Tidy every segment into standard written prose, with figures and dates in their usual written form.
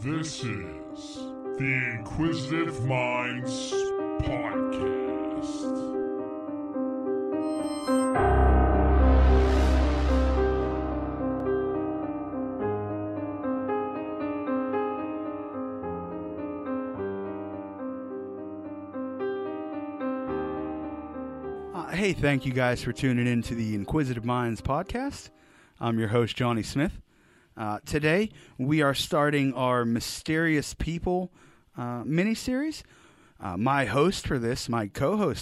This is the Inquisitive Minds Podcast. Hey, thank you guys for tuning in to the Inquisitive Minds Podcast. I'm your host, Johnny Smith. Today, we are starting our Mysterious People mini-series. My co-host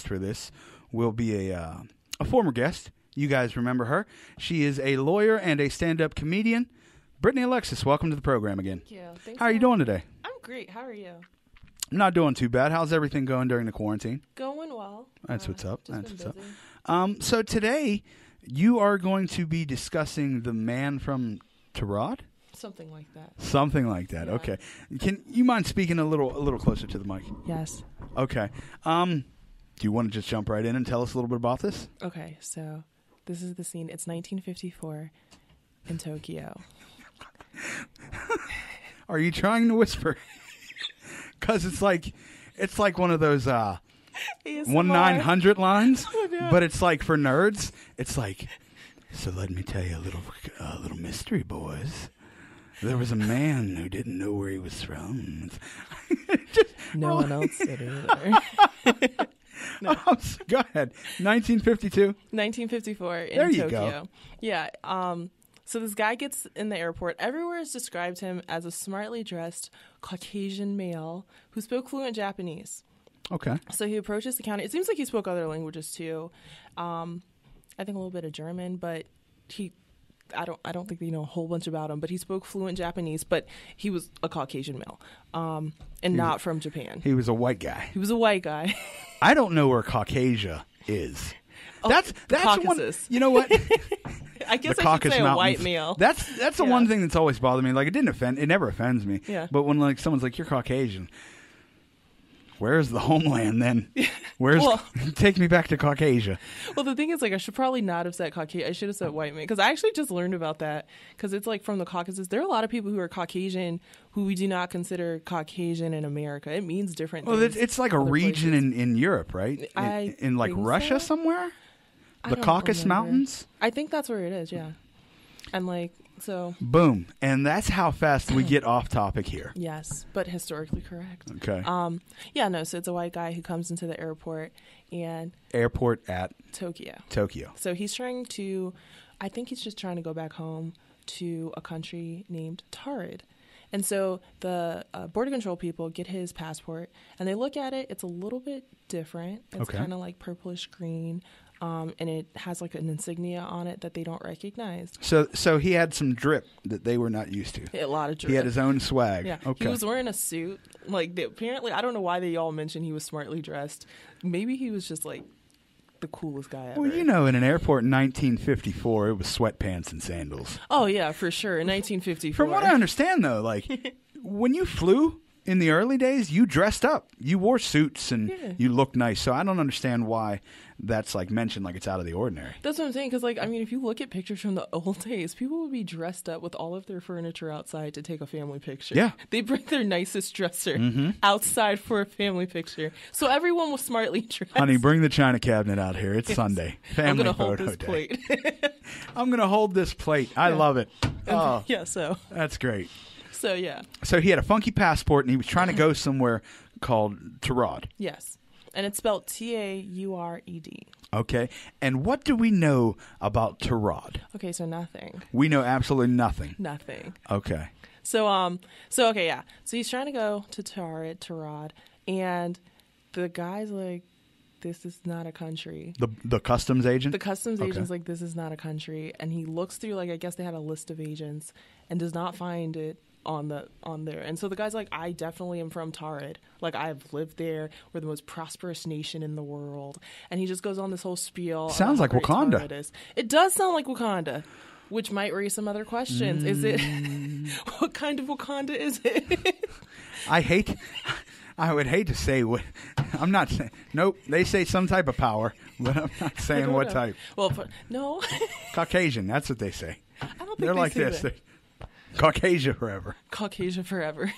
for this, will be a former guest. You guys remember her. She is a lawyer and a stand-up comedian. Brittany Alexis, welcome to the program again. Thank you. Thanks. How are you doing today? I'm great. How are you? I'm not doing too bad. How's everything going during the quarantine? Going well. That's what's up. Just That's been what's busy. up. So today, you are going to be discussing the man from Tarot? Something like that. Something like that. Yeah. Okay. Can you mind speaking a little closer to the mic? Yes. Okay. Do you want to just jump right in and tell us a little bit about this? Okay, so this is the scene. It's 1954 in Tokyo. Are you trying to whisper? Because it's like one of those 1-900 lines, Oh, no. but it's like for nerds. It's like, so let me tell you a little mystery, boys. There was a man who didn't know where he was from. No one else did either. No. Go ahead. 1952. 1954 in There you Tokyo. go. Yeah. So this guy gets in the airport. Everywhere has described him as a smartly dressed Caucasian male who spoke fluent Japanese. Okay. So he approaches the counter. It seems like he spoke other languages too. I think a little bit of German, but I don't think they know a whole bunch about him. But he spoke fluent Japanese, but he was a Caucasian male, and not from Japan. He was a white guy. He was a white guy. I don't know where Caucasia is. Oh, That's Caucasus. one. You know what? I guess The I should Caucasus say a Mountains. white male. That's the Yeah. one thing that's always bothered me. Like it never offends me. Yeah. But when like someone's like, "You're Caucasian," where's the homeland then? Take me back to Caucasia. Well, the thing is, like, I should probably not have said Caucasian. I should have said white man, because I actually just learned about that. Because it's like from the Caucasus. There are a lot of people who are Caucasian who we do not consider Caucasian in America. It means different Well, things. it's like a other region places. in Europe, right? I In like think Russia so. somewhere. I The don't Caucasus remember. Mountains. I think that's where it is. Yeah, and like so. Boom, and that's how fast we get off topic here. Yes, but historically correct. Okay. Yeah, no. So it's a white guy who comes into the airport and Airport at Tokyo. Tokyo. So he's trying to, I think he's just trying to go back home to a country named Tarid. And so the border control people get his passport and they look at it. It's a little bit different. It's Okay. kind of like purplish green. And it has like an insignia on it that they don't recognize. So he had some drip that they were not used to. A lot of drip. He had his own swag. Yeah, Okay. he was wearing a suit. Like apparently, I don't know why they all mentioned he was smartly dressed. Maybe he was just like the coolest guy ever. Well, you know, in an airport in 1954, it was sweatpants and sandals. Oh yeah, for sure. In 1954. From what I understand, though, like when you flew in the early days, you dressed up. You wore suits and Yeah. you looked nice. So I don't understand why that's like mentioned like it's out of the ordinary. That's what I'm saying. Because, like, I mean, if you look at pictures from the old days, people would be dressed up with all of their furniture outside to take a family picture. Yeah. They bring their nicest dresser outside for a family picture. So everyone was smartly dressed. Honey, bring the china cabinet out here. It's Sunday. Family I'm gonna photo hold this day. plate. I'm going to hold this plate. I Yeah. love it. Oh, Yeah. So that's great. yeah. So he had a funky passport and he was trying to go somewhere called Tarot. Yes. And it's spelled Taured. Okay. And what do we know about Tarot? Okay. So nothing. We know absolutely nothing. Nothing. Okay. So okay, yeah. So he's trying to go to Tarad, and the guy's like, "This is not a country." The customs agent? The customs Okay. agent's like, "This is not a country," and he looks through, like, I guess they had a list of agents, and does not find it on there. And so the guy's like, "I definitely am from Tarid. Like, I've lived there. We're the most prosperous nation in the world." And he just goes on this whole spiel. about Sounds how like great Wakanda. Tarid is. It does sound like Wakanda. Which might raise some other questions. Is it what kind of Wakanda is it? I would hate to say what. I'm not saying. Nope. They say some type of power, but I'm not I saying don't what know. type. Well, no. Caucasian. That's what they say. I don't think They're they like say this. that. Caucasia forever. Caucasia forever.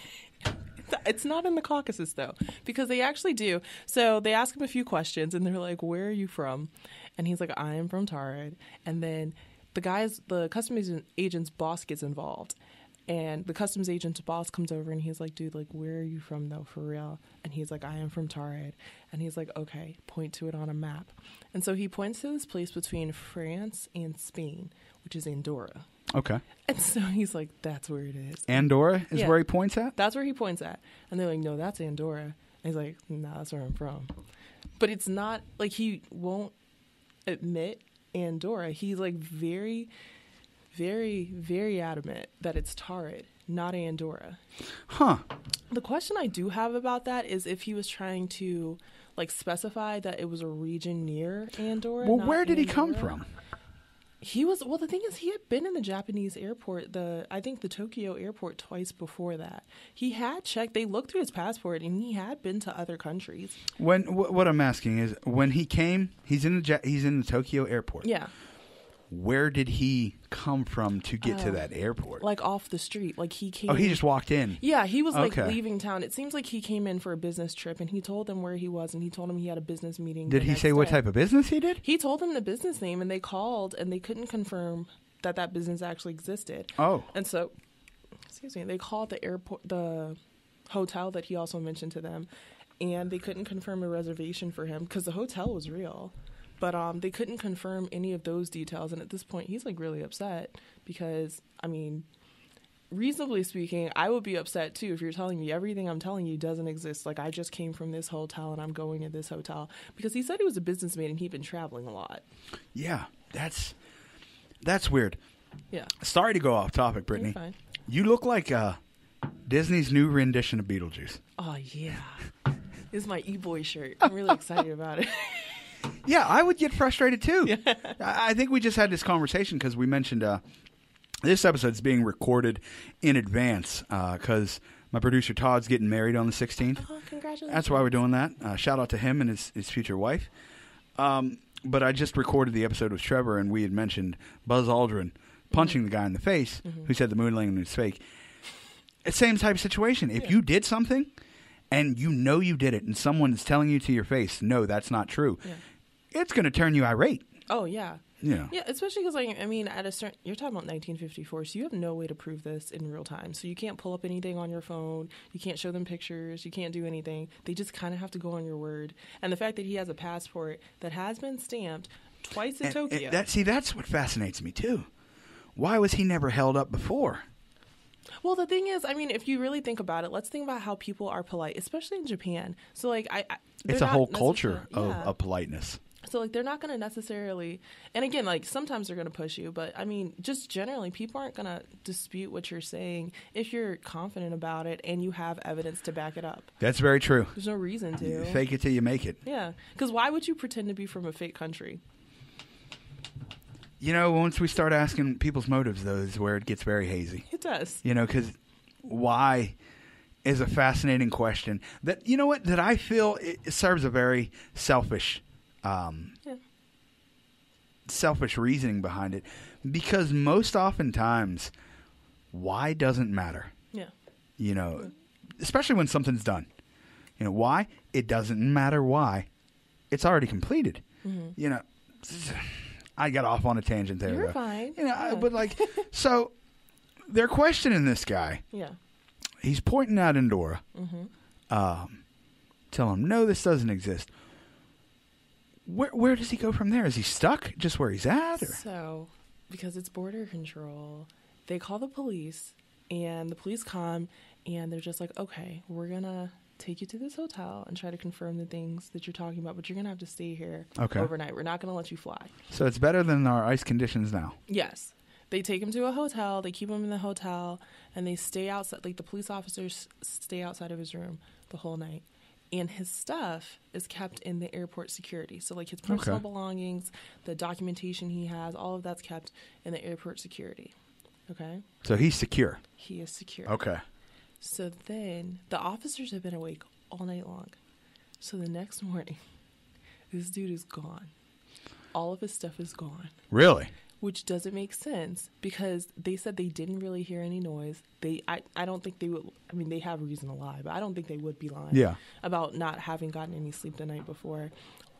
It's not in the Caucasus, though, because they actually do. So they ask him a few questions, and they're like, where are you from? And he's like, I am from Tarid. And then the customs agent's boss gets involved. And the customs agent's boss comes over, and he's like, dude, like, where are you from, though, for real? And he's like, I am from Tarid. And he's like, okay, point to it on a map. And so he points to this place between France and Spain, which is Andorra. Okay. And so he's like, that's where it is. Andorra is where he points at? That's where he points at. And they're like, no, that's Andorra. And he's like, no, that's where I'm from. But it's not, like, he won't admit Andorra. He's, like, very, very, very adamant that it's Tarid, not Andorra. Huh. The question I do have about that is if he was trying to, like, specify that it was a region near Andorra. Well, where did he come from? The thing is, he had been in the Japanese airport, I think the Tokyo airport, twice before that. He had checked, they looked through his passport, and he had been to other countries. What I'm asking is, when he came, he's in the Tokyo airport. Yeah. Where did he come from to get to that airport? Like off the street. Like he came. Oh, he just walked in. Yeah, he was like leaving town. It seems like he came in for a business trip, and he told them where he was, and he told them he had a business meeting. Did he say what type of business he did? He told them the business name, and they called, and they couldn't confirm that business actually existed. Oh. And so, they called the hotel that he also mentioned to them, and they couldn't confirm a reservation for him because the hotel was real. But they couldn't confirm any of those details. And at this point, he's, like, really upset because, I mean, reasonably speaking, I would be upset, too, if you're telling me everything I'm telling you doesn't exist. Like, I just came from this hotel and I'm going to this hotel. Because he said he was a businessman and he'd been traveling a lot. Yeah, that's weird. Yeah. Sorry to go off topic, Brittany. You're fine. You look like Disney's new rendition of Beetlejuice. Oh, yeah. This is my E-Boy shirt. I'm really excited about it. Yeah, I would get frustrated too. Yeah. I think we just had this conversation because we mentioned this episode is being recorded in advance because my producer Todd's getting married on the 16th. Oh, congratulations. That's why we're doing that. Shout out to him and his future wife. But I just recorded the episode with Trevor, and we had mentioned Buzz Aldrin punching the guy in the face who said the moon landing was fake. It's the same type of situation. If you did something and you know you did it and someone is telling you to your face, no, that's not true, it's going to turn you irate. Oh, yeah. Yeah. Yeah, especially because, like, I mean, you're talking about 1954, so you have no way to prove this in real time. So you can't pull up anything on your phone. You can't show them pictures. You can't do anything. They just kind of have to go on your word. And the fact that he has a passport that has been stamped twice in Tokyo. That's what fascinates me, too. Why was he never held up before? Well, the thing is, I mean, if you really think about it, let's think about how people are polite, especially in Japan. So, like, it's a whole culture of politeness. So, like, they're not going to necessarily, and again, like, sometimes they're going to push you, but, I mean, just generally, people aren't going to dispute what you're saying if you're confident about it and you have evidence to back it up. That's very true. There's no reason to. You fake it till you make it. Yeah, because why would you pretend to be from a fake country? You know, once we start asking people's motives, though, is where it gets very hazy. It does. You know, because why is a fascinating question that, you know what, that I feel it serves a very selfish reasoning behind it, because most oftentimes why doesn't matter. Yeah. You know, especially when something's done. You know, why? It doesn't matter why. It's already completed. Mm-hmm. You know, I got off on a tangent there. You're fine. You know, but like, so they're questioning this guy. Yeah. He's pointing out Andorra. Mm-hmm. Tell him, no, this doesn't exist. Where does he go from there? Is he stuck just where he's at? Or? So, because it's border control, they call the police, and the police come, and they're just like, okay, we're going to take you to this hotel and try to confirm the things that you're talking about, but you're going to have to stay here overnight. We're not going to let you fly. So it's better than our ice conditions now. Yes. They take him to a hotel, they keep him in the hotel, and they stay outside, like the police officers stay outside of his room the whole night. And his stuff is kept in the airport security. So, like, his personal belongings, the documentation he has, all of that's kept in the airport security. Okay? So he's secure. He is secure. Okay. So then the officers have been awake all night long. So the next morning, this dude is gone. All of his stuff is gone. Really? which doesn't make sense because they said they didn't really hear any noise. I don't think they would. I mean, they have reason to lie, but I don't think they would be lying about not having gotten any sleep the night before.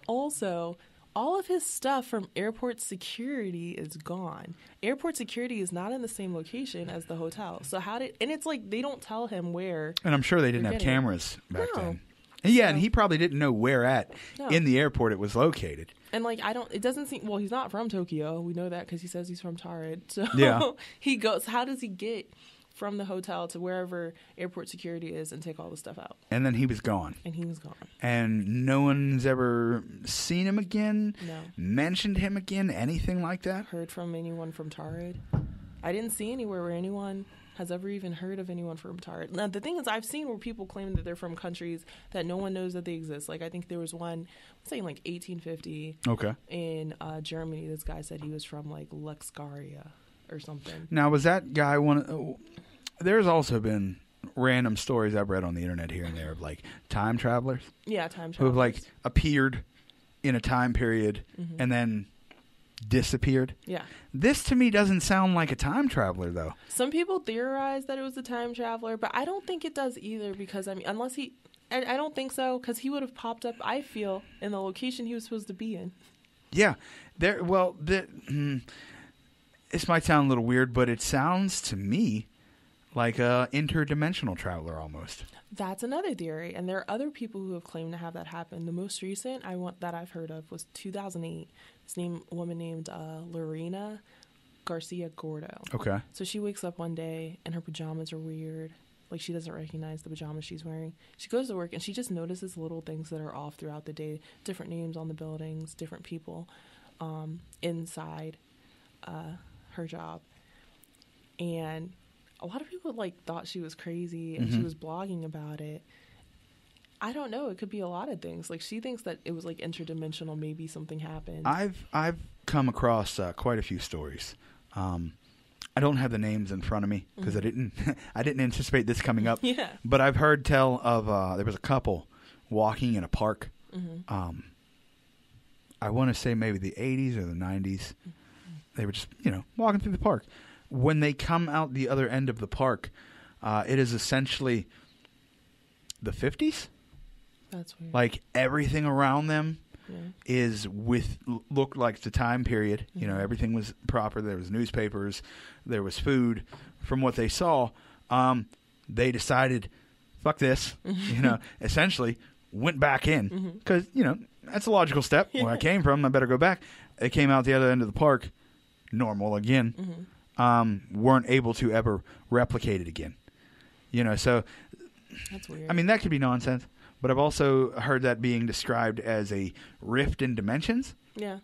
Also, all of his stuff from airport security is gone. Airport security is not in the same location as the hotel. So and it's like they don't tell him where. And I'm sure they didn't have cameras back then. Yeah, and he probably didn't know where in the airport it was located. And like, it doesn't seem, well, he's not from Tokyo. We know that because he says he's from Tarid. So he goes, how does he get from the hotel to wherever airport security is and take all the stuff out? And then he was gone. And no one's ever seen him again? No. Mentioned him again? Anything like that? Heard from anyone from Tarid? I didn't see anywhere where anyone has ever even heard of anyone from Tarid. Now, the thing is, I've seen where people claim that they're from countries that no one knows that they exist. Like, I think there was one, I'm saying like 1850. Okay. In Germany, this guy said he was from like Luxgaria or something. Now, was that guy there's also been random stories I've read on the internet here and there of like time travelers. Yeah, time travelers. Who have like appeared in a time period and then disappeared. Yeah. This to me doesn't sound like a time traveler though. Some people theorize that it was a time traveler, but I don't think it does either because, I mean, unless I don't think so because he would have popped up, I feel, in the location he was supposed to be in. Yeah. This might sound a little weird, but it sounds to me like a interdimensional traveler almost. That's another theory, and there are other people who have claimed to have that happen. The most recent that I've heard of was 2008. A woman named Lorena Garcia Gordo. Okay. So she wakes up one day and her pajamas are weird. Like, she doesn't recognize the pajamas she's wearing. She goes to work and she just notices little things that are off throughout the day. Different names on the buildings, different people inside her job. And a lot of people thought she was crazy and she was blogging about it. I don't know. It could be a lot of things. Like, she thinks that it was like interdimensional. Maybe something happened. I've come across quite a few stories. I don't have the names in front of me because I didn't anticipate this coming up. Yeah. But I've heard tell of there was a couple walking in a park. I want to say maybe the 80s or the 90s. They were just walking through the park. When they come out the other end of the park, it is essentially the 50s. That's weird. Like, everything around them looked like the time period. Everything was proper. There was newspapers, there was food. From what they saw, they decided, fuck this. Essentially went back in because that's a logical step. Where I came from, I better go back. They came out the other end of the park, normal again. Weren't able to ever replicate it again. So that's weird. I mean, that could be nonsense. But I've also heard that being described as a rift in dimensions. Yeah.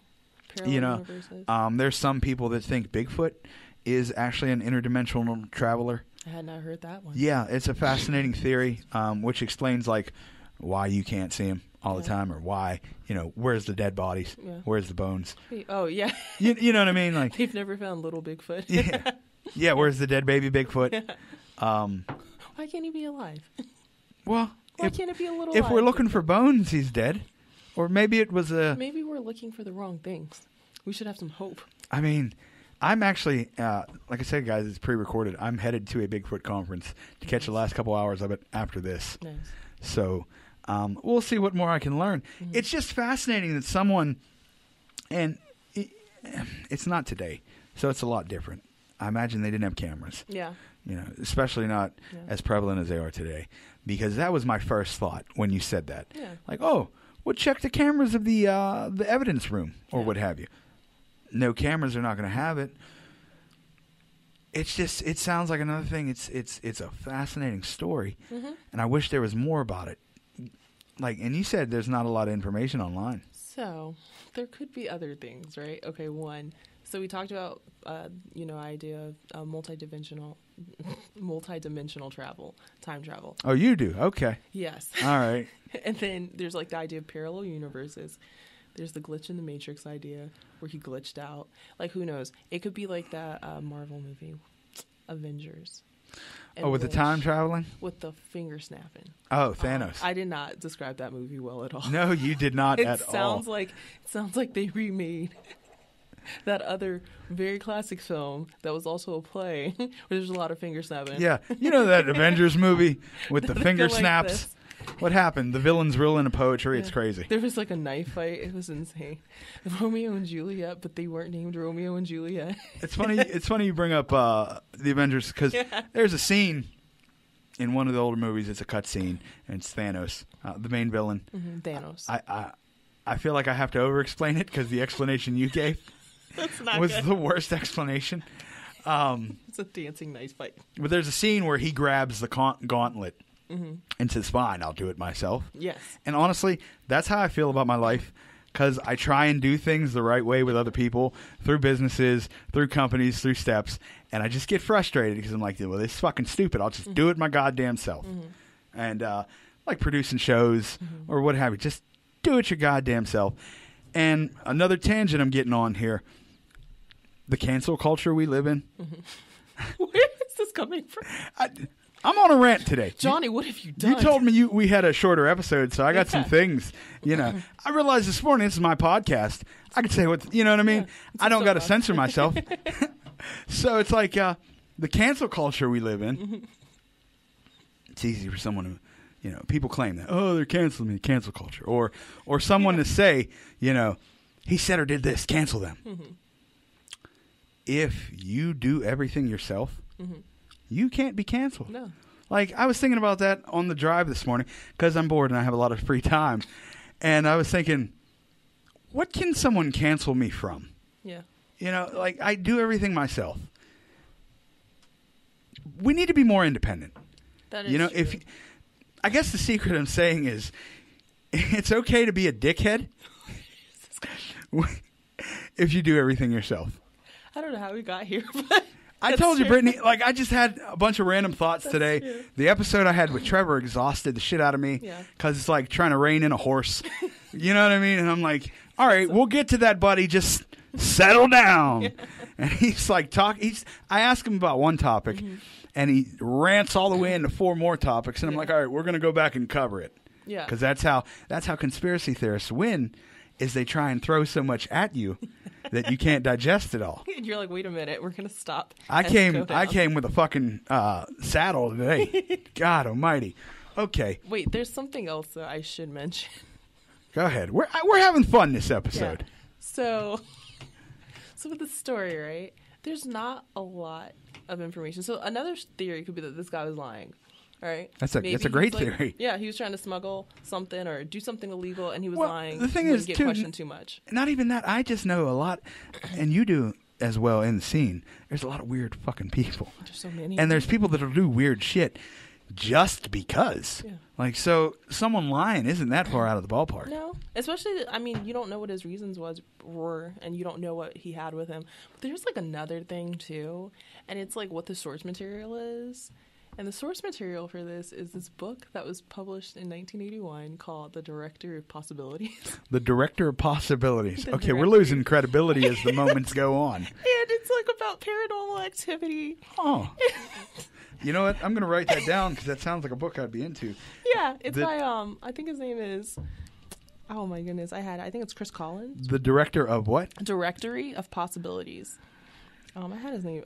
Parallel universes. There's some people that think Bigfoot is actually an interdimensional traveler. I had not heard that one. Yeah, it's a fascinating theory, which explains why you can't see him all the time, or why, where's the dead bodies? Yeah. Where's the bones? Oh, yeah. You know what I mean? Like, they've never found little Bigfoot. Yeah, where's the dead baby Bigfoot? Yeah. Why can't he be alive? Well, why can't it be a little If we're looking for bones, he's dead. Or maybe it was a... Maybe we're looking for the wrong things. We should have some hope. I mean, I'm actually, like I said, guys, it's pre-recorded. I'm headed to a Bigfoot conference to catch the last couple hours of it after this. Nice. So we'll see what more I can learn. It's just fascinating that someone... And it's not today, so it's a lot different. I imagine they didn't have cameras. Yeah. Especially not as prevalent as they are today. Because that was my first thought when you said that. Yeah. Like, oh, we'll check the cameras of the evidence room or what have you. No cameras are not going to have it. It's just, it sounds like another thing. It's a fascinating story, and I wish there was more about it. And you said there's not a lot of information online. So there could be other things, right? Okay, one. So we talked about, idea of multidimensional travel, time travel. Oh, you do? Okay. Yes. All right. And then there's the idea of parallel universes. There's the glitch in the Matrix idea where he glitched out. Who knows? It could be like that Marvel movie, Avengers. With the time traveling? With the finger snapping. Oh, Thanos. I did not describe that movie well at all. No, you did not at all. It sounds like they remade that other very classic film that was also a play where there's a lot of finger snapping. Yeah. You know that Avengers movie with the They finger go like snaps? this. What happened? The villain's real into poetry. It's Yeah. crazy. There was like a knife fight. It was insane. Romeo and Juliet, but they weren't named Romeo and Juliet. It's funny. It's funny you bring up the Avengers because there's a scene in one of the older movies. It's a cut scene, and it's Thanos, the main villain. Thanos. I feel like I have to over-explain it because the explanation you gave That's not was good. the worst explanation. It's a dancing knife fight. But there's a scene where he grabs the gauntlet and says, "Fine, I'll do it myself." Yes. And honestly, that's how I feel about my life because I try and do things the right way with other people, through businesses, through companies, through steps, and I just get frustrated because I'm like, well, this is fucking stupid. I'll just do it my goddamn self. And like producing shows or what have you, just do it your goddamn self. And another tangent I'm getting on here, the cancel culture we live in. Where is this coming from? I'm on a rant today. Johnny, what have you done? You told me we had a shorter episode, so I got some things. You know, I realized this morning this is my podcast. I could say what you know what I mean. I don't got to censor myself. So it's like the cancel culture we live in. It's easy for someone who, you know, people claim that they're canceling me, cancel culture, or someone to say, you know, he said or did this, cancel them. If you do everything yourself. You can't be canceled. No. Like, I was thinking about that on the drive this morning because I'm bored and I have a lot of free time. And I was thinking, what can someone cancel me from? Yeah. You know, like, I do everything myself. We need to be more independent. That is you know, true. I guess the secret I'm saying is it's okay to be a dickhead if you do everything yourself. I don't know how we got here, but... I told you, Brittany, like, I just had a bunch of random thoughts today. True. The episode I had with Trevor exhausted the shit out of me because it's like trying to rein in a horse. You know what I mean? And I'm like, all right, we'll get to that, buddy. Just settle down. Yeah. And he's like, I asked him about one topic, and he rants all the way into 4 more topics. And I'm like, all right, we're going to go back and cover it. Yeah. Because that's how conspiracy theorists win, is they try and throw so much at you that you can't digest it all. And you're like, wait a minute, we're gonna stop. I came with a fucking saddle today. God Almighty. Okay, Wait, there's something else that I should mention. go ahead. We're having fun this episode. Yeah. So with the story, right? There's not a lot of information. So another theory could be that this guy was lying. All right. It's a great theory. Yeah, he was trying to smuggle something or do something illegal, and he was Well, lying. the thing He is, wouldn't get too, questioned too much. Not even that. I just know a lot, and you do as well in the scene. There's a lot of weird fucking people. There's so many. And there's people that'll do weird shit just because. Yeah. Like, so someone lying isn't that far out of the ballpark. No, especially, I mean, you don't know what his reasons were, and you don't know what he had with him. But there's like another thing too, and it's like what the source material is. And the source material for this is this book that was published in 1981 called The Director of Possibilities. The Director of Possibilities. Okay, we're losing credibility as the moments go on. And it's like about paranormal activity. Oh. You know what? I'm going to write that down because that sounds like a book I'd be into. Yeah, it's by, I think his name is, oh my goodness, I think it's Chris Collins. The Director of what? Directory of Possibilities. I had his name.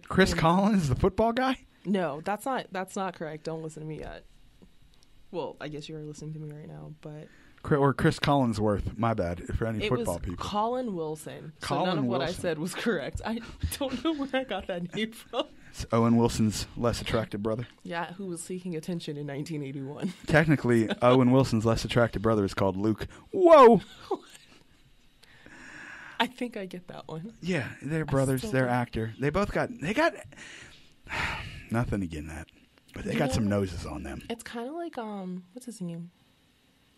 Chris Collins, the football guy? No, that's not correct. Don't listen to me yet. Well, I guess you are listening to me right now, but Or Chris Collinsworth. My bad for any football people. Colin Wilson. Colin so none of what Wilson. I said was correct. I don't know where I got that name from. It's Owen Wilson's less attractive brother. Yeah, who was seeking attention in 1981. Technically, Owen Wilson's less attractive brother is called Luke. Whoa! I think I get that one. Yeah, they're brothers. They're actor. They got nothing against that, but they got some noses on them. It's kind of like what's his name?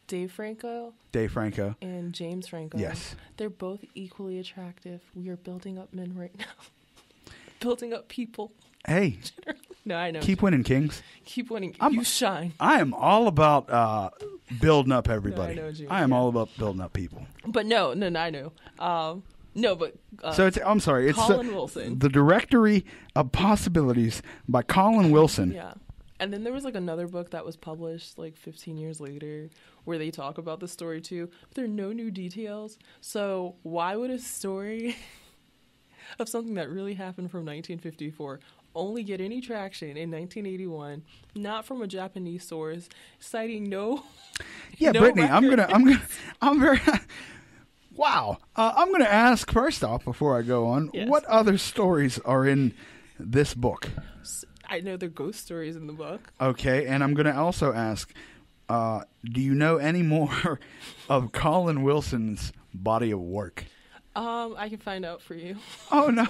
Dave Franco. Dave Franco and James Franco. Yes, they're both equally attractive. We are building up men right now, building up people. Hey, no, I know. Keep winning, Kings. Keep winning. You shine. I am all about building up everybody. No, I know what you mean. I am all about building up people. But no, I know. No, but so I'm sorry. It's Colin Wilson. The Directory of Possibilities by Colin Wilson. Yeah. And then there was like another book that was published like 15 years later where they talk about the story too, but there are no new details. So why would a story of something that really happened from 1954 only get any traction in 1981, not from a Japanese source, citing no. Yeah, no Brittany, record. I'm very. Wow. I'm gonna ask first off before I go on, Yes. what other stories are in this book? I know there are ghost stories in the book. Okay, and I'm gonna also ask, do you know any more of Colin Wilson's body of work? I can find out for you. Oh, no.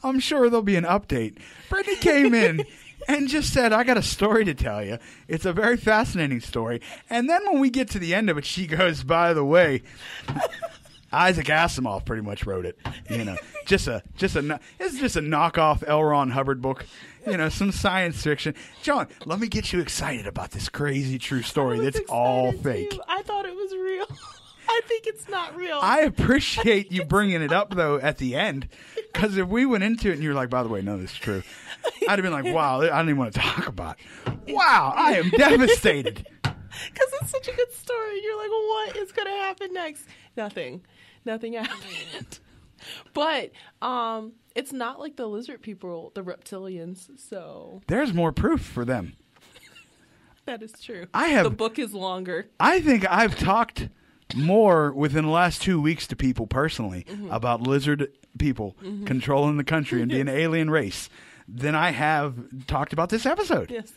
I'm sure there'll be an update. Brittany came in and just said, I got a story to tell you. It's a very fascinating story. And then when we get to the end of it, she goes, by the way, Isaac Asimov pretty much wrote it. You know, it's just a knockoff L. Ron Hubbard book. You know, some science fiction. John, let me get you excited about this crazy true story that's all fake. Too. I thought it was real. I think it's not real. I appreciate you bringing it up, though, at the end. Because if we went into it and you were like, by the way, no, this is true, I'd have been like, wow, I don't even want to talk about it. Wow, I am devastated. Because it's such a good story. You're like, what is going to happen next? Nothing happened. But it's not like the lizard people, the reptilians, so. There's more proof for them. That is true. The book is longer. I think I've talked more within the last 2 weeks to people personally about lizard people controlling the country and being an alien race than I have talked about this episode. Yes.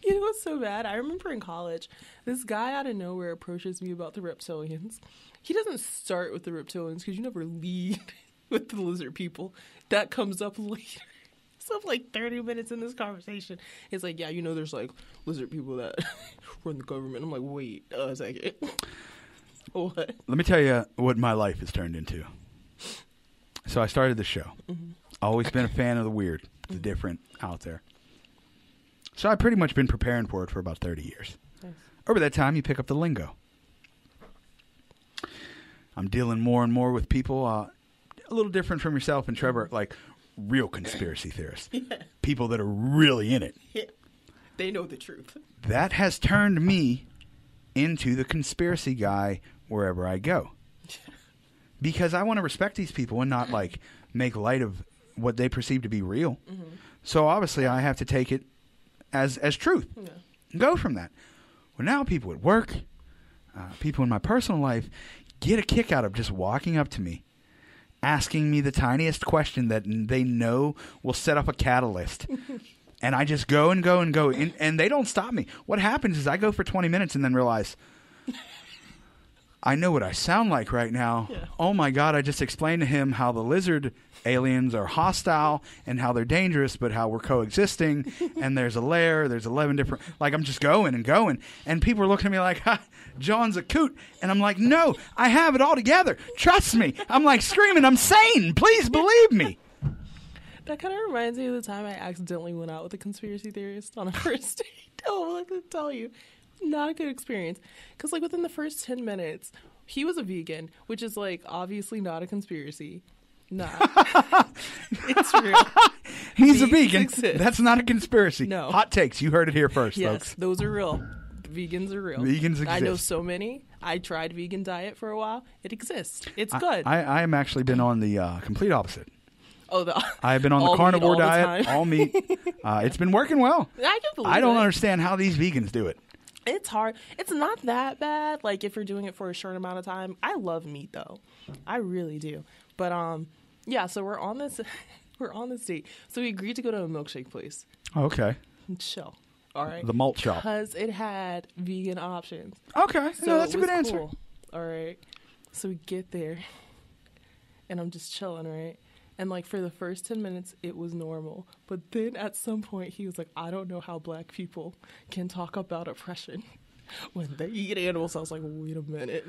You know what's so bad? I remember in college, this guy out of nowhere approaches me about the reptilians. He doesn't start with the reptilians because you never lead with the lizard people. That comes up later. So like 30 minutes in this conversation, it's like, yeah, you know, there's like lizard people that run the government. I'm like, wait a second. What? Let me tell you what my life has turned into. So I started the show. Always been a fan of the weird, the different out there. So I've pretty much been preparing for it for about 30 years. Nice. Over that time, you pick up the lingo. I'm dealing more and more with people a little different from yourself and Trevor, like real conspiracy theorists. Yeah. People that are really in it. Yeah. They know the truth. That has turned me into the conspiracy guy wherever I go. Because I want to respect these people and not like make light of what they perceive to be real. So obviously I have to take it as truth. Yeah. Go from that. Well, now people at work, people in my personal life get a kick out of just walking up to me, asking me the tiniest question that they know will set up a catalyst. And I just go and go and go, and they don't stop me. What happens is I go for 20 minutes and then realize, I know what I sound like right now. Yeah. Oh, my God, I just explained to him how the lizard aliens are hostile and how they're dangerous, but how we're coexisting, and there's a lair, there's 11 different... Like, I'm just going and going, and people are looking at me like, ha, John's a coot. And I'm like, no, I have it all together. Trust me. I'm like screaming, I'm sane. Please believe me. That kind of reminds me of the time I accidentally went out with a conspiracy theorist on a first date. Oh, let me tell you. Not a good experience. Because, like, within the first 10 minutes, he was a vegan, which is, like, obviously not a conspiracy. Nah. It's real. He's a Vegans vegan. exist. That's not a conspiracy. No. Hot takes. You heard it here first, Yes, folks. those are real. Vegans are real. Vegans I know exist. so many. I tried vegan diet for a while. It exists. It's good. I am actually been on the complete opposite. Oh, I've been on the all meat carnivore all the diet, time. all meat. It's been working well. I can believe I don't it. understand how these vegans do it. It's hard. It's not that bad. Like, if you're doing it for a short amount of time. I love meat, though. I really do. But yeah. So we're on this. We're on this date. So we agreed to go to a milkshake place. Okay. And chill. All right. The malt shop. Because it had vegan options. Okay. So No, that's a it was good answer. cool. All right. So we get there, and I'm just chilling, right? And, like, for the first 10 minutes, it was normal. But then at some point, he was like, I don't know how black people can talk about oppression when they eat animals. I was like, wait a minute.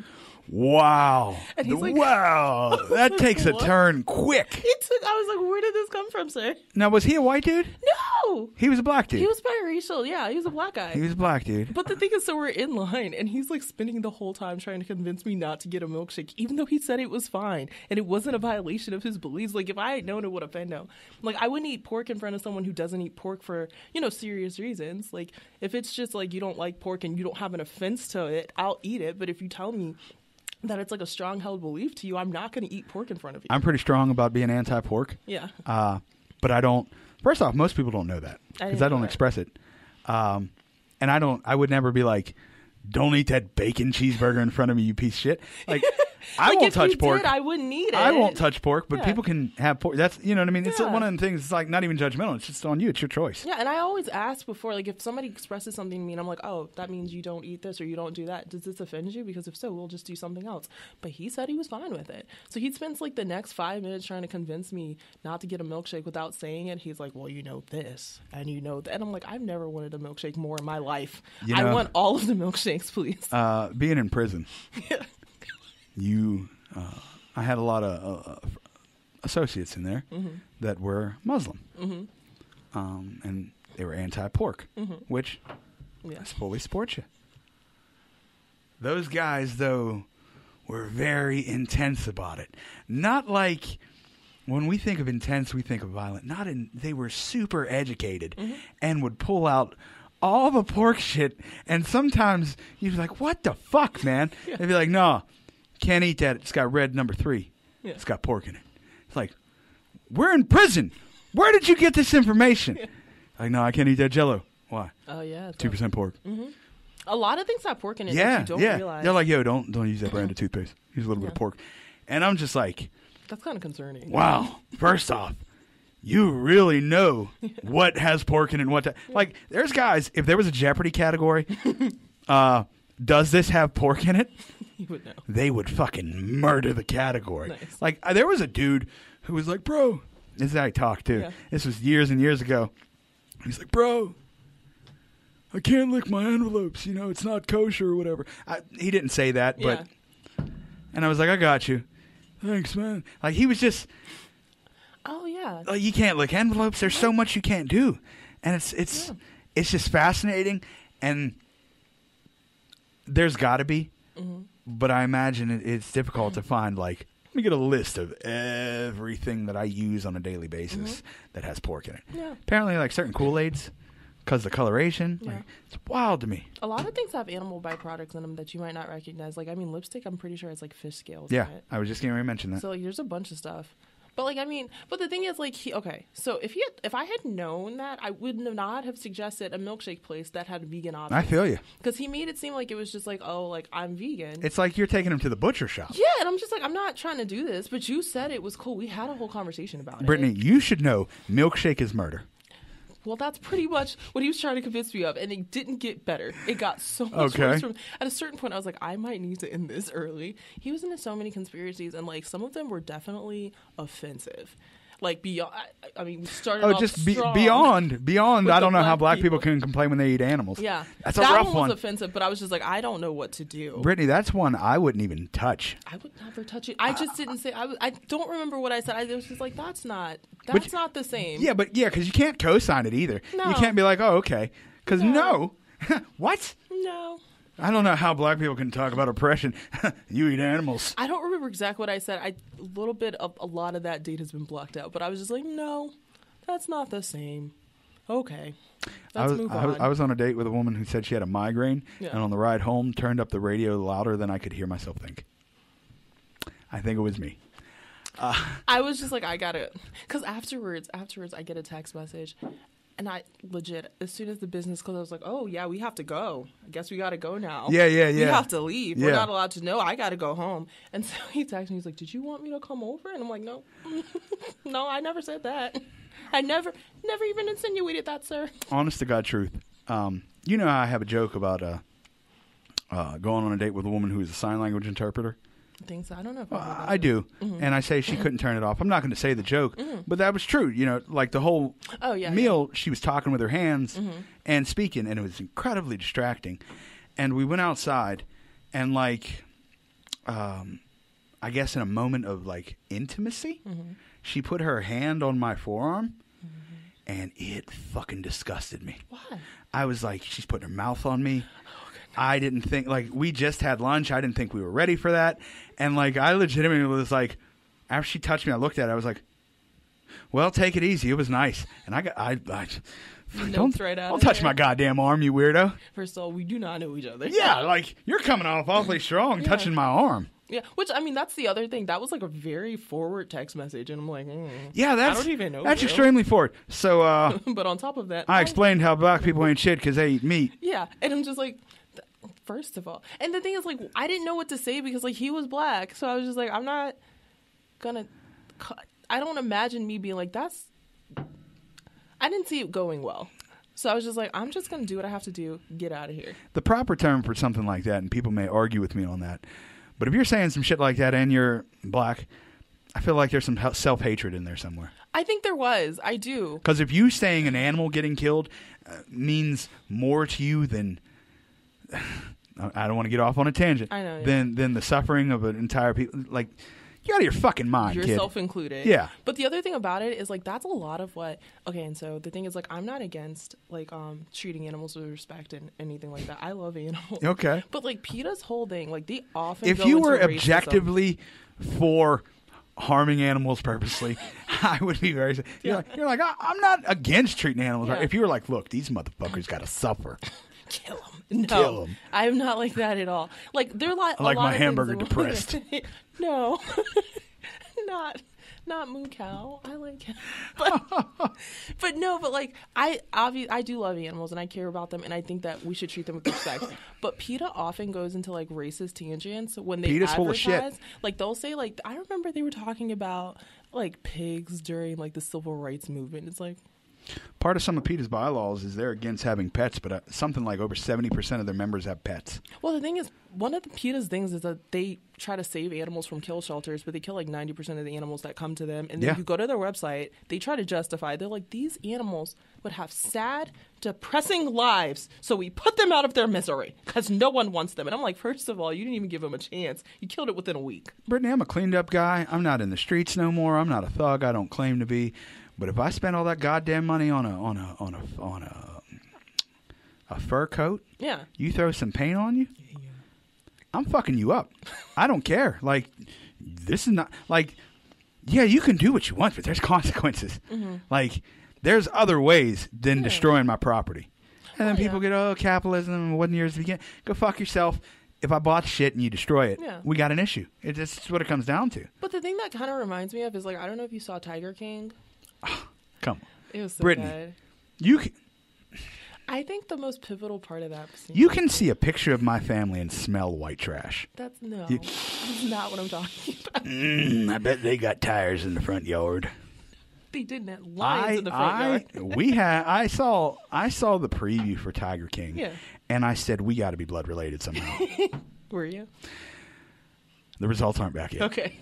Wow. And he's like- wow. That takes a What? turn quick. I was like, where did this come from, sir? Now, was he a white dude? No! He was a black dude. He was biracial. Yeah, he was a black guy. He was a black dude. But the thing is, so we're in line, and he's like spending the whole time trying to convince me not to get a milkshake, even though he said it was fine and it wasn't a violation of his beliefs. Like, if I had known, it would offend him. Like, I wouldn't eat pork in front of someone who doesn't eat pork for, you know, serious reasons. Like, if it's just like you don't like pork and you don't have an offense to it, I'll eat it. But if you tell me that it's like a strong held belief to you, I'm not going to eat pork in front of you. I'm pretty strong about being anti-pork. Yeah. But I don't. First off, most people don't know that because I don't express it. And I would never be like, don't eat that bacon cheeseburger in front of me, you piece of shit. Like, I won't touch pork. I wouldn't eat it. I won't touch pork, but people can have pork. That's, you know what I mean? It's one of the things, it's like not even judgmental. It's just on you. It's your choice. Yeah, and I always ask before, like, if somebody expresses something to me and I'm like, oh, that means you don't eat this or you don't do that. Does this offend you? Because if so, we'll just do something else. But he said he was fine with it. So he spends, like, the next 5 minutes trying to convince me not to get a milkshake without saying it. He's like, well, you know this and you know that. And I'm like, I've never wanted a milkshake more in my life. I want all of the milkshakes, please. Being in prison, yeah. I had a lot of associates in there that were Muslim, and they were anti-pork, which I fully support you. Those guys, though, were very intense about it. Not like when we think of intense, we think of violent. They were super educated and would pull out all the pork shit, and sometimes you'd be like, what the fuck, man? Yeah. They'd be like, no, can't eat that. It's got red number 3. Yeah. It's got pork in it. It's like, we're in prison. Where did you get this information? Yeah. Like, no, I can't eat that Jell-O. Why? Oh, yeah. 2% pork. A lot of things have pork in it that you don't realize. They're like, yo, don't use that brand of toothpaste. Use a little bit of pork. And I'm just like, that's kind of concerning. Wow. First off, you really know what has pork in it and what. Like, there's guys, if there was a Jeopardy category, does this have pork in it? You would know. They would fucking murder the category. Nice. Like, there was a dude who was like, bro, this is how he talked too. Yeah. This was years and years ago. He's like, bro, I can't lick my envelopes. You know, it's not kosher or whatever. He didn't say that, but. And I was like, I got you. Thanks, man. Like, he was just. Oh yeah. Like, you can't lick envelopes. There's so much you can't do, and it's just fascinating. And there's got to be, but I imagine it's difficult to find. Like, let me get a list of everything that I use on a daily basis that has pork in it. Yeah. Apparently, like certain Kool-Aids, because the coloration, like, it's wild to me. A lot of things have animal byproducts in them that you might not recognize. Like, I mean, lipstick, I'm pretty sure has like fish scales. Yeah, in it. I was just going to mention that. So like, there's a bunch of stuff. But like, I mean, but the thing is, like, so if I had known that, I would not have suggested a milkshake place that had vegan options. I feel you. Because he made it seem like it was just like, oh, like, I'm vegan. It's like you're taking him to the butcher shop. Yeah, and I'm just like, I'm not trying to do this, but you said it was cool. We had a whole conversation about Brittany, you should know milkshake is murder. Well, that's pretty much what he was trying to convince me of, and it didn't get better. It got so much worse. At a certain point, I was like, I might need to end this early. He was into so many conspiracies, and like some of them were definitely offensive. Like, beyond, I mean, we started off just strong beyond. I don't know how black people can complain when they eat animals. Yeah, that's a rough one. That one was offensive, but I was just like, I don't know what to do. Brittany, that's one I wouldn't even touch. I would never touch it. I just didn't say. I don't remember what I said. I was just like, that's not the same. Yeah, because you can't co-sign it either. No. You can't be like, oh, okay, because no. What? No. I don't know how black people can talk about oppression. You eat animals. I don't remember exactly what I said. A lot of that date has been blocked out, but I was just like, no, that's not the same. Okay, let's move on. I was on a date with a woman who said she had a migraine, and on the ride home, turned up the radio louder than I could hear myself think. I think it was me. I was just like, I got it. Because afterwards, I get a text message. And I legit, as soon as the business closed, I was like, oh, yeah, we have to go. I guess we got to go now. Yeah. We have to leave. Yeah. We're not allowed to know. I got to go home. And so he texted me. He's like, did you want me to come over? And I'm like, no. No, I never said that. I never even insinuated that, sir. Honest to God truth. You know how I have a joke about going on a date with a woman who is a sign language interpreter? I think so. I don't know if I do. And I say she couldn't turn it off. I'm not going to say the joke, but that was true. You know, like the whole meal, she was talking with her hands and speaking, and it was incredibly distracting. And we went outside, and like, I guess in a moment of like intimacy, she put her hand on my forearm, and it fucking disgusted me. Why? I was like, she's putting her mouth on me. I didn't think, like, we just had lunch. I didn't think we were ready for that. And, like, I legitimately was like, after she touched me, I looked at it. I was like, well, take it easy. It was nice. And don't touch my goddamn arm, you weirdo. First of all, we do not know each other. Yeah, like, you're coming off awfully strong touching my arm. Yeah, which, I mean, that's the other thing. That was like a very forward text message, and I'm like, yeah, I don't even know. That's extremely forward. So, but on top of that, I explained how black people ain't shit because they eat meat. Yeah, and I'm just like, first of all, and the thing is, like, I didn't know what to say because, like, he was black, so I was just like, I'm not gonna. I don't imagine me being like, that's. I didn't see it going well. So I was just like, I'm just going to do what I have to do. Get out of here. The proper term for something like that, and people may argue with me on that, but if you're saying some shit like that and you're black, I feel like there's some self-hatred in there somewhere. I think there was. I do. Because if you saying an animal getting killed means more to you than... I don't want to get off on a tangent. I know. Yeah. Than the suffering of an entire people. Like... You're out of your fucking mind, kid. Yourself included. Yeah. But the other thing about it is, like, that's a lot of what... Okay, and so the thing is, like, I'm not against, like, treating animals with respect and anything like that. I love animals. Okay. But, like, PETA's whole thing, like, they often if go you into were racism. objectively for harming animals purposely, I would be very... You're like, I'm not against treating animals. Yeah. Right? If you were like, look, these motherfuckers got to suffer. Kill them. No, Kill 'em. I'm not like that at all. Like, they're like... I like a lot my of hamburger things depressed. No. Not moo cow. I like him. But no, but like I do love animals and I care about them and I think that we should treat them with respect. But PETA often goes into like racist tangents when they PETA's advertise. full of shit. Like they'll say like I remember they were talking about like pigs during like the civil rights movement. It's like Part of some of PETA's bylaws is they're against having pets, but something like over 70% of their members have pets. Well, the thing is, one of the PETA's things is that they try to save animals from kill shelters, but they kill like 90% of the animals that come to them. And then you go to their website, they try to justify. They're like, these animals would have sad, depressing lives, so we put them out of their misery because no one wants them. And I'm like, first of all, you didn't even give them a chance. You killed it within a week. Brittany, I'm a cleaned up guy. I'm not in the streets no more. I'm not a thug. I don't claim to be. But if I spend all that goddamn money on a fur coat, you throw some paint on you, I'm fucking you up. I don't care. Like, this is not like, yeah, you can do what you want, but there's consequences. Mm-hmm. Like, there's other ways than destroying my property. And then people get, capitalism wasn't yours to begin. Go fuck yourself. If I bought shit and you destroy it, we got an issue. It's just what it comes down to. But the thing that kind of reminds me of is like, I don't know if you saw Tiger King. Come on. It was so Brittany, bad. You can, I think the most pivotal part of that scene. You can see a picture of my family and smell white trash. That's that's not what I'm talking about. I bet they got tires in the front yard. They didn't have lines in the front yard. I saw the preview for Tiger King. Yeah. And I said, we got to be blood related somehow. Were you? The results aren't back yet. Okay.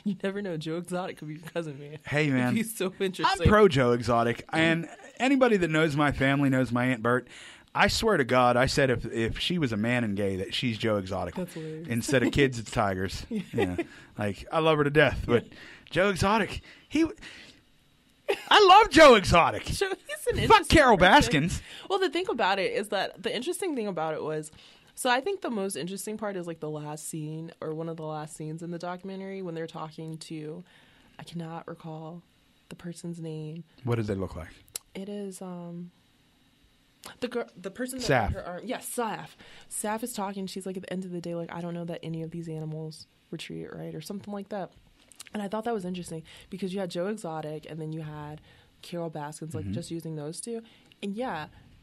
You never know. Joe Exotic could be your cousin, man. Hey, man. He's so interesting. I'm pro Joe Exotic. And anybody that knows my family knows my Aunt Bert. I swear to God, I said if she was a man and gay, that she's Joe Exotic. That's hilarious. Instead of kids, it's tigers. Yeah. Like, I love her to death. But Joe Exotic, I love Joe Exotic. He's an Fuck Carol person. Baskins. Well, the thing about it is that the interesting thing about it was, so I think the most interesting part is like the last scene or one of the last scenes in the documentary when they're talking to, I cannot recall the person's name. What does they look like? It is the girl, the person that Saf. had her arm. Yes, Saf. Saf is talking. She's like, at the end of the day, like, I don't know that any of these animals were treated right or something like that. And I thought that was interesting because you had Joe Exotic and then you had Carol Baskins, like just using those two. And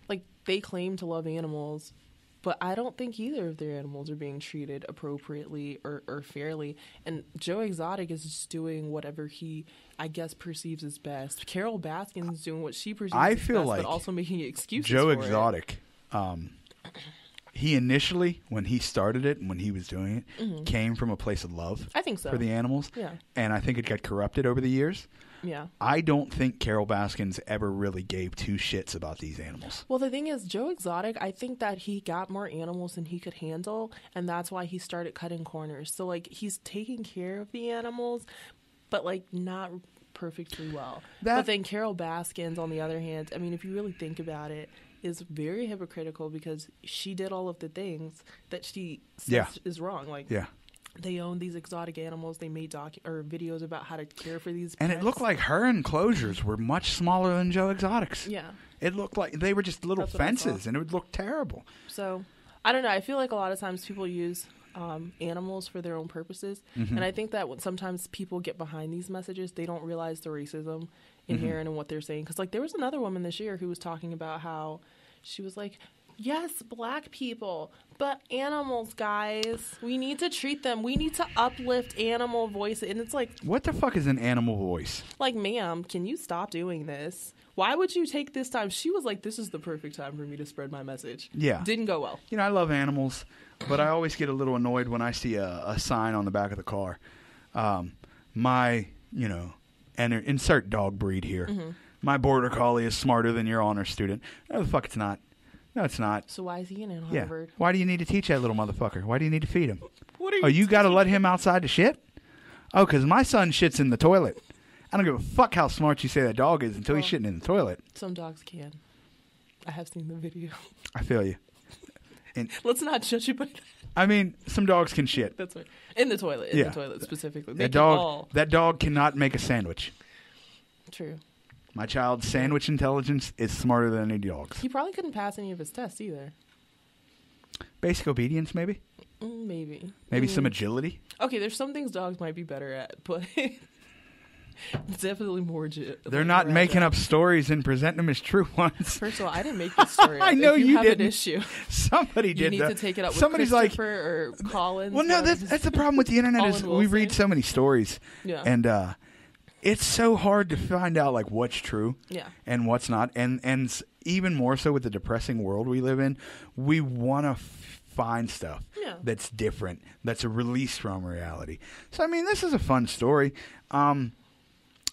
like they claim to love animals, but I don't think either of their animals are being treated appropriately or fairly. And Joe Exotic is just doing whatever he, I guess, perceives as best. Carol Baskins is doing what she perceives as best, but also making excuses Joe for Exotic, he initially, when he started it and when he was doing it, came from a place of love. I think so. For the animals. Yeah. And I think it got corrupted over the years. Yeah. I don't think Carol Baskins ever really gave two shits about these animals. Well, the thing is, Joe Exotic, I think that he got more animals than he could handle, and that's why he started cutting corners. So, like, he's taking care of the animals, but, like, not perfectly well. But then Carol Baskins, on the other hand, I mean, if you really think about it, is very hypocritical because she did all of the things that she says is wrong. Like, they own these exotic animals. They made videos about how to care for these And pets. it looked like her enclosures were much smaller than Joe Exotic's. Yeah. It looked like they were just little fences, and it would look terrible. So, I don't know. I feel like a lot of times people use animals for their own purposes. Mm-hmm. And I think that when sometimes people get behind these messages, they don't realize the racism inherent in what they're saying. Because, like, there was another woman this year who was talking about how she was like, yes, black people, but animals, guys. We need to treat them. We need to uplift animal voices. And it's like, what the fuck is an animal voice? like, ma'am, can you stop doing this? Why would you take this time? She was like, this is the perfect time for me to spread my message. Yeah. Didn't go well. You know, I love animals, but I always get a little annoyed when I see a sign on the back of the car. And insert dog breed here. Mm-hmm. My border collie is smarter than your honor student. No, the fuck it's not. No, it's not. So why is he in Yeah. Harvard? Why do you need to teach that little motherfucker? Why do you need to feed him? What are Oh, you got to let him outside to shit? Oh, because my son shits in the toilet. I don't give a fuck how smart you say that dog is until he's shitting in the toilet. Some dogs can. I have seen the video. I feel you. Let's not judge you by that. I mean, some dogs can shit. That's right. In the toilet. In Yeah. the toilet specifically. They That can all. dog cannot make a sandwich. True. My child's sandwich intelligence is smarter than any dog's. He probably couldn't pass any of his tests either. Basic obedience, maybe? Maybe. Maybe some agility? Okay, there's some things dogs might be better at, but definitely more. They're not making up stories and presenting them as true ones. First of all, I didn't make this story up. I know if you have didn't. An issue. Somebody You did need that. to take it up with Somebody's like, Christopher or Collins. well, no, that's the problem with the internet is Colin we read Wilson. so many stories. Yeah. And it's so hard to find out like what's true Yeah. and what's not. And even more so with the depressing world we live in, we want to find stuff Yeah. that's different, that's a release from reality. So, I mean, this is a fun story.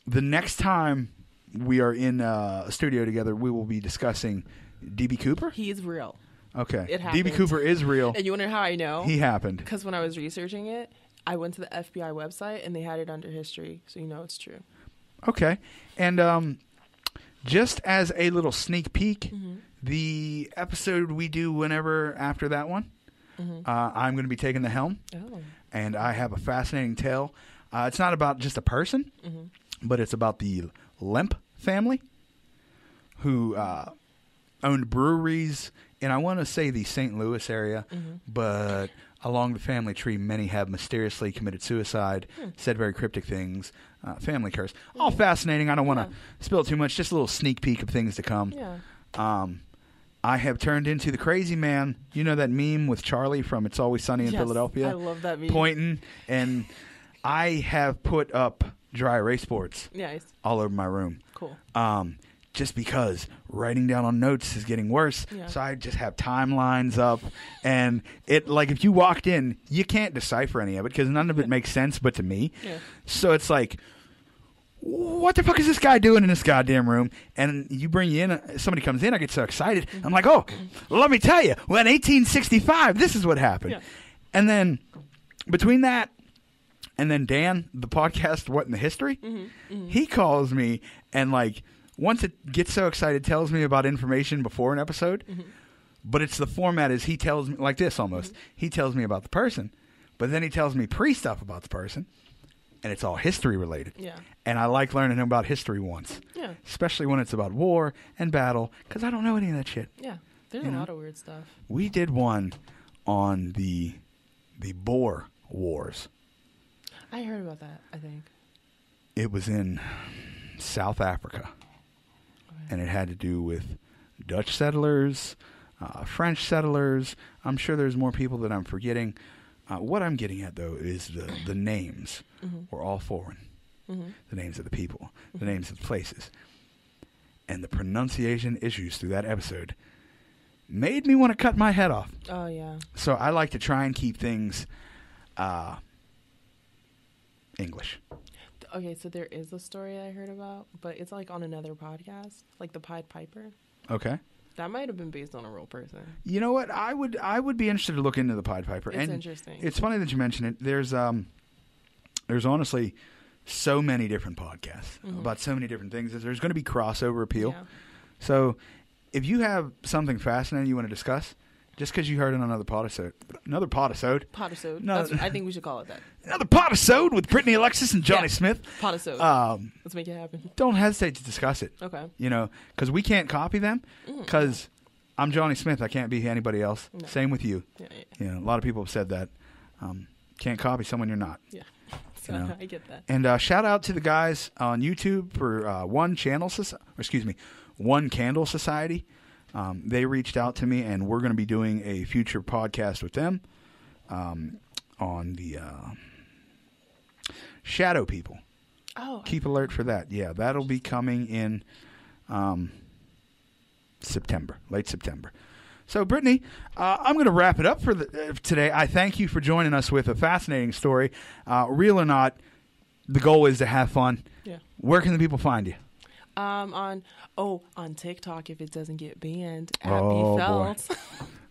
The next time we are in a studio together, we will be discussing D.B. Cooper. He is real. Okay. It happened. D.B. Cooper is real. And you wonder how I know? He happened. Because when I was researching it, I went to the FBI website and they had it under history, so you know it's true. Okay. And just as a little sneak peek, the episode we do whenever after that one, I'm going to be taking the helm. Oh. And I have a fascinating tale. It's not about just a person, but it's about the Lemp family who owned breweries in, I want to say, the St. Louis area, but along the family tree, many have mysteriously committed suicide, said very cryptic things, family curse. All fascinating. I don't want to spill too much, just a little sneak peek of things to come. Yeah. I have turned into the crazy man. You know that meme with Charlie from It's Always Sunny in Yes, Philadelphia? I love that meme. Pointing, and I have put up dry erase boards Nice. all over my room. Cool. Just because writing down on notes is getting worse. Yeah. So I just have timelines up. And it, like, if you walked in, you can't decipher any of it because none of it makes sense but to me. Yeah. So it's like, what the fuck is this guy doing in this goddamn room? And you bring you in, somebody comes in, I get so excited. I'm like, oh, let me tell you, well, in 1865, this is what happened. Yeah. And then between that and then Dan, the podcast, What in the History, he calls me and, like, once it gets so excited, tells me about information before an episode. But it's the format is he tells me, like this almost, he tells me about the person, but then he tells me pre-stuff about the person. And it's all history related. Yeah. And I like learning about history once. Yeah. Especially when it's about war and battle, because I don't know any of that shit. Yeah. There's a lot of weird stuff. We did one on the Boer Wars. I heard about that, I think. It was in South Africa. And it had to do with Dutch settlers, French settlers. I'm sure there's more people that I'm forgetting. What I'm getting at, though, is the names were all foreign. The names of the people, the names of the places. And the pronunciation issues through that episode made me want to cut my head off. Oh, yeah. So I like to try and keep things English. Okay, so there is a story I heard about, but it's like on another podcast, like the Pied Piper. Okay. That might have been based on a real person. You know what? I would be interested to look into the Pied Piper. It's interesting. It's funny that you mention it. There's honestly so many different podcasts about so many different things. There's going to be crossover appeal. Yeah. So if you have something fascinating you want to discuss, just because you heard it on another podisode. Podisode. No. I think we should call it that. Another podisode with Brittany Alexis and Johnny Yeah. Smith. Podisode. Let's make it happen. Don't hesitate to discuss it. Okay. You know, because we can't copy them. Because I'm Johnny Smith. I can't be anybody else. No. Same with you. Yeah. You know, a lot of people have said that. Can't copy someone you're not. Yeah. So I get that. And shout out to the guys on YouTube for One Candle Society. They reached out to me, and we're going to be doing a future podcast with them on the Shadow People. Oh, keep alert for that. Yeah, that'll be coming in September, late September. So, Brittany, I'm going to wrap it up for today. I thank you for joining us with a fascinating story. Real or not, the goal is to have fun. Yeah. Where can the people find you? On TikTok, if it doesn't get banned, at Oh, @bfelds.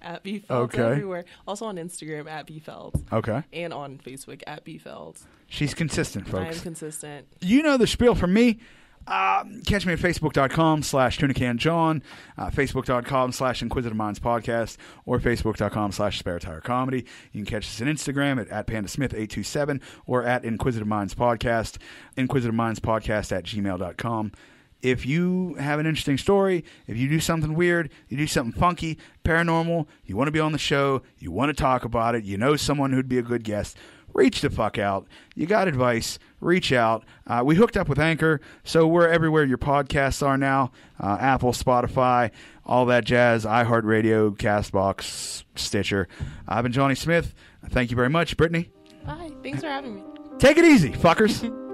At @bfelds Okay. everywhere. Also on Instagram, @bfelds. Okay. And on Facebook, @bfelds. She's consistent, folks. I am consistent. You know the spiel from me. Catch me at facebook.com/tunicanjohn, facebook.com/Inquisitive Minds Podcast, or facebook.com/Spare Tire Comedy. You can catch us on Instagram at PandaSmith827 or at Inquisitive Minds Podcast, Inquisitive Minds Podcast @gmail.com. If you have an interesting story, if you do something weird, you do something funky, paranormal, you want to be on the show, you want to talk about it, you know someone who'd be a good guest, reach the fuck out. You got advice, reach out. We hooked up with Anchor, so we're everywhere your podcasts are now. Apple, Spotify, all that jazz, iHeartRadio, CastBox, Stitcher. I've been Johnny Smith. Thank you very much. Brittany? Bye. Thanks for having me. Take it easy, fuckers.